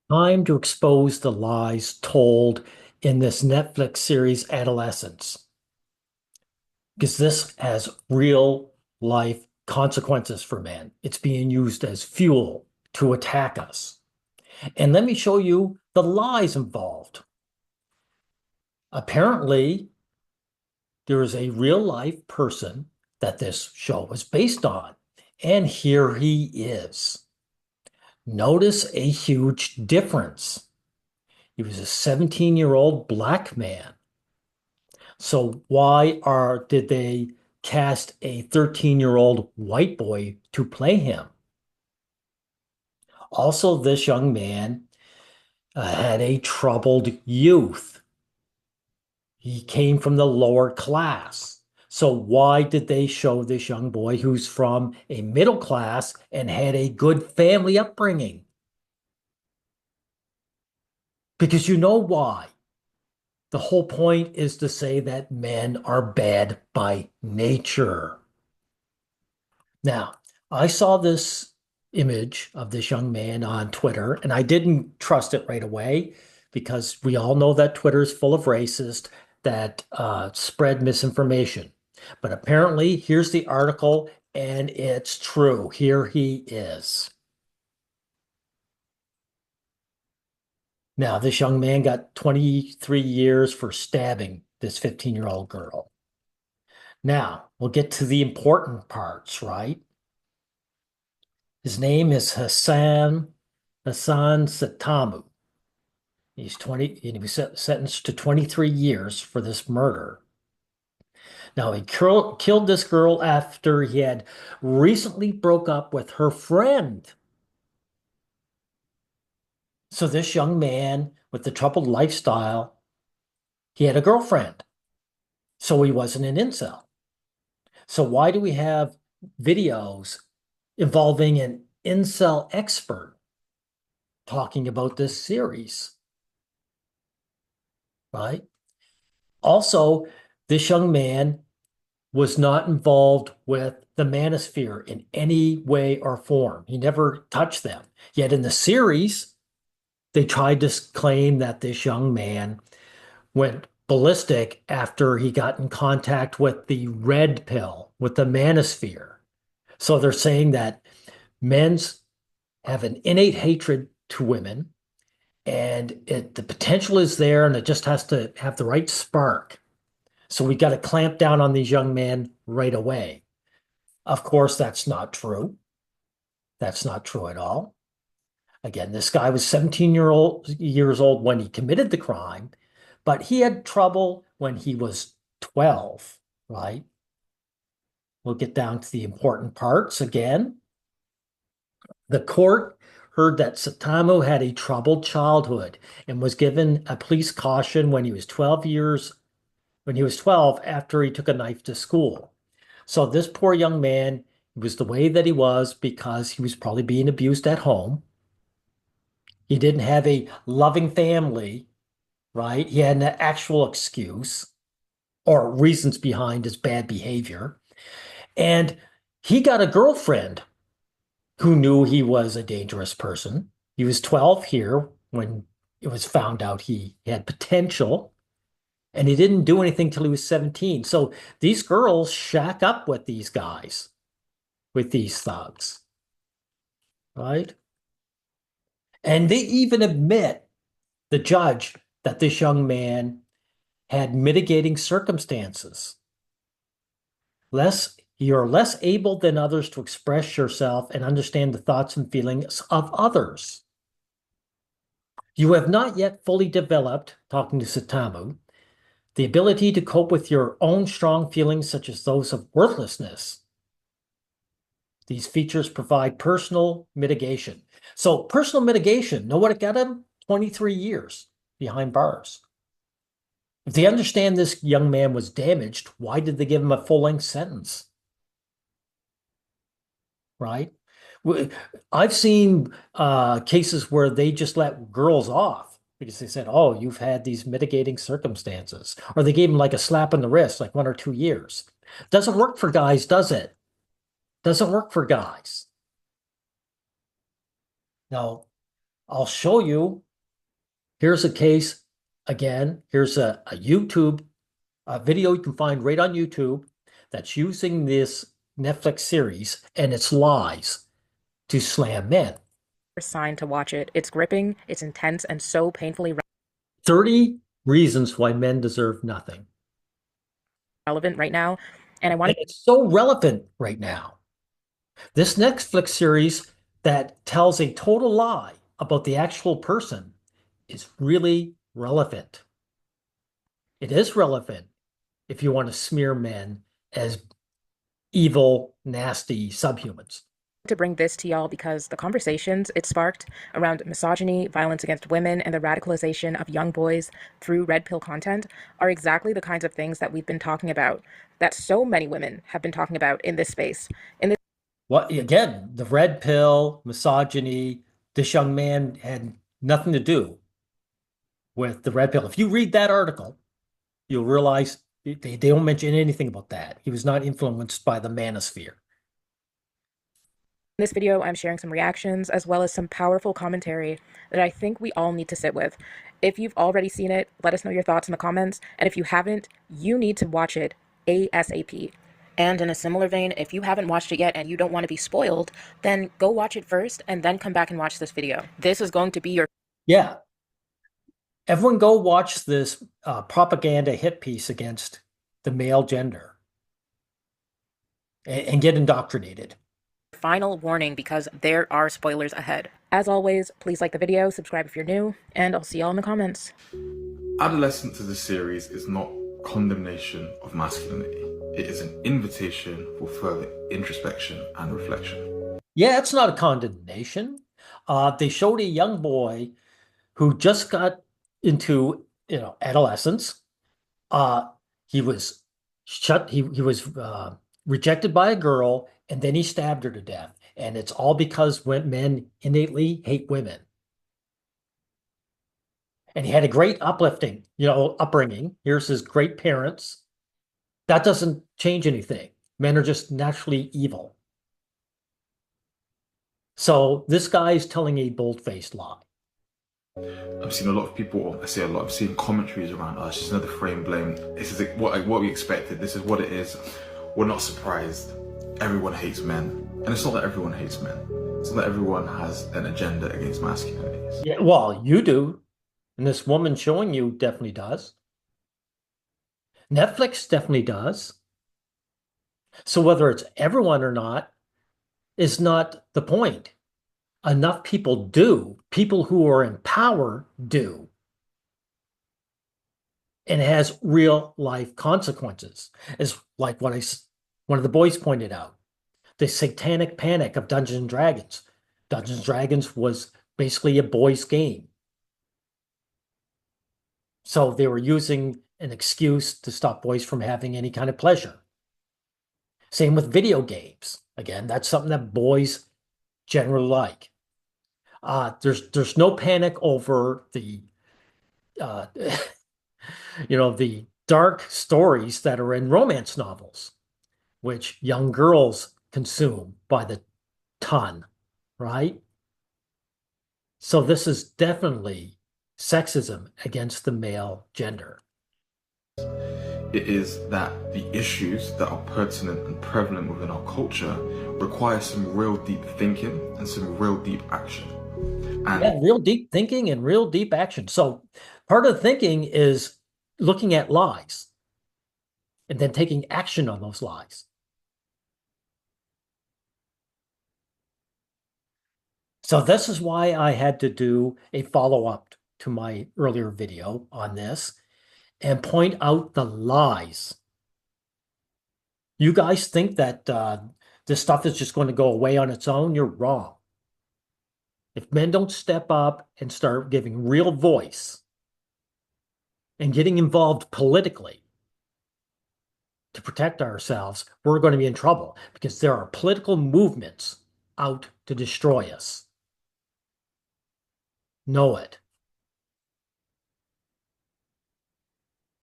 Time to expose the lies told in this Netflix series, Adolescence, because this has real life consequences for men. It's being used as fuel to attack us. And let me show you the lies involved. Apparently, there is a real life person that this show was based on. And here he is. Notice a huge difference. He was a 17-year-old black man. So why did they cast a 13-year-old white boy to play him? Also, this young man had a troubled youth. He came from the lower class. So why did they show this young boy who's from a middle class and had a good family upbringing? Because you know why. The whole point is to say that men are bad by nature. Now, I saw this image of this young man on Twitter, and I didn't trust it right away because we all know that Twitter is full of racists that spread misinformation. But apparently, here's the article, and it's true. Here he is. Now, this young man got 23 years for stabbing this 15-year-old girl. Now, we'll get to the important parts, right? His name is Hassan Satamu. He's 20, and he was sentenced to 23 years for this murder. Now, he killed this girl after he had recently broke up with her friend. So this young man with the troubled lifestyle, he had a girlfriend. So he wasn't an incel. So why do we have videos involving an incel expert talking about this series, right? Also, this young man was not involved with the manosphere in any way or form. He never touched them. Yet in the series, they tried to claim that this young man went ballistic after he got in contact with the red pill, with the manosphere. So they're saying that men's have an innate hatred to women, and the potential is there, and it just has to have the right spark. So we got to clamp down on these young men right away. Of course, that's not true. That's not true at all. Again, this guy was 17 years old when he committed the crime, but he had trouble when he was 12, right? We'll get down to the important parts again. The court heard that Satamu had a troubled childhood and was given a police caution when he was 12 after he took a knife to school. So this poor young man was the way that he was because he was probably being abused at home. He didn't have a loving family, right? He had an actual excuse or reasons behind his bad behavior. And he got a girlfriend who knew he was a dangerous person. He was 12 here when it was found out he had potential, and he didn't do anything till he was 17. So these girls shack up with these guys, with these thugs, right? And they even admit, the judge, that this young man had mitigating circumstances. You're less able than others to express yourself and understand the thoughts and feelings of others. You have not yet fully developed, talking to Satamu, the ability to cope with your own strong feelings, such as those of worthlessness. These features provide personal mitigation. So, personal mitigation, know what it got him? 23 years behind bars. If they understand this young man was damaged, why did they give him a full-length sentence? Right? I've seen cases where they just let girls off because they said, "Oh, you've had these mitigating circumstances," or they gave them like a slap on the wrist, like 1 or 2 years. Doesn't work for guys, does it? Doesn't work for guys. Now, I'll show you. Here's a case again. Here's a YouTube video you can find right on YouTube that's using this Netflix series and its lies to slam men. Sign to watch it. It's gripping, it's intense, and so painfully 30 reasons why men deserve nothing. relevant right now. And I And wanted it's so relevant right now. This Netflix series that tells a total lie about the actual person is really relevant. It is relevant if you want to smear men as evil, nasty subhumans. to bring this to y'all because the conversations it sparked around misogyny, violence against women, and the radicalization of young boys through red pill content are exactly the kinds of things that we've been talking about, that so many women have been talking about in this space. In this What again, the red pill, misogyny, this young man had nothing to do with the red pill. If you read that article, you'll realize they don't mention anything about that. He was not influenced by the manosphere. In this video, I'm sharing some reactions as well as some powerful commentary that I think we all need to sit with. If you've already seen it, let us know your thoughts in the comments. And if you haven't, you need to watch it ASAP. And in a similar vein, if you haven't watched it yet and you don't want to be spoiled, then go watch it first and then come back and watch this video. This is going to be your Yeah. Everyone go watch this propaganda hit piece against the male gender and get indoctrinated. final warning because there are spoilers ahead. As always, please like the video, subscribe if you're new, and I'll see y'all in the comments. Adolescence as a series is not condemnation of masculinity. It is an invitation for further introspection and reflection. Yeah, it's not a condemnation. They showed a young boy who just got into, adolescence. He was he was rejected by a girl, and then he stabbed her to death. And it's all because when men innately hate women. And he had a great upbringing. Here's his great parents. That doesn't change anything. Men are just naturally evil. So this guy is telling a bold-faced lie. I've seen a lot of people, I've seen commentaries around, it's just another frame blame. This is what we expected. This is what it is. We're not surprised. Everyone hates men. And it's not that everyone hates men. It's not that everyone has an agenda against masculinities. Yeah, well, you do. And this woman showing you definitely does. Netflix definitely does. So whether it's everyone or not is not the point. Enough people do. People who are in power do. And it has real life consequences. Is like one of the boys pointed out. The satanic panic of Dungeons and Dragons. Dungeons and Dragons was basically a boys' game. So they were using an excuse to stop boys from having any kind of pleasure. Same with video games. Again, that's something that boys generally like. There's no panic over the the dark stories that are in romance novels, which young girls consume by the ton, right? So this is definitely sexism against the male gender. It is that the issues that are pertinent and prevalent within our culture require some real deep thinking and some real deep action. And yeah, real deep thinking and real deep action. So part of the thinking is looking at lies and then taking action on those lies. So this is why I had to do a follow-up to my earlier video on this and point out the lies. You guys think that this stuff is just going to go away on its own? You're wrong. If men don't step up and start giving real voice and getting involved politically to protect ourselves, we're going to be in trouble because there are political movements out to destroy us. Know it.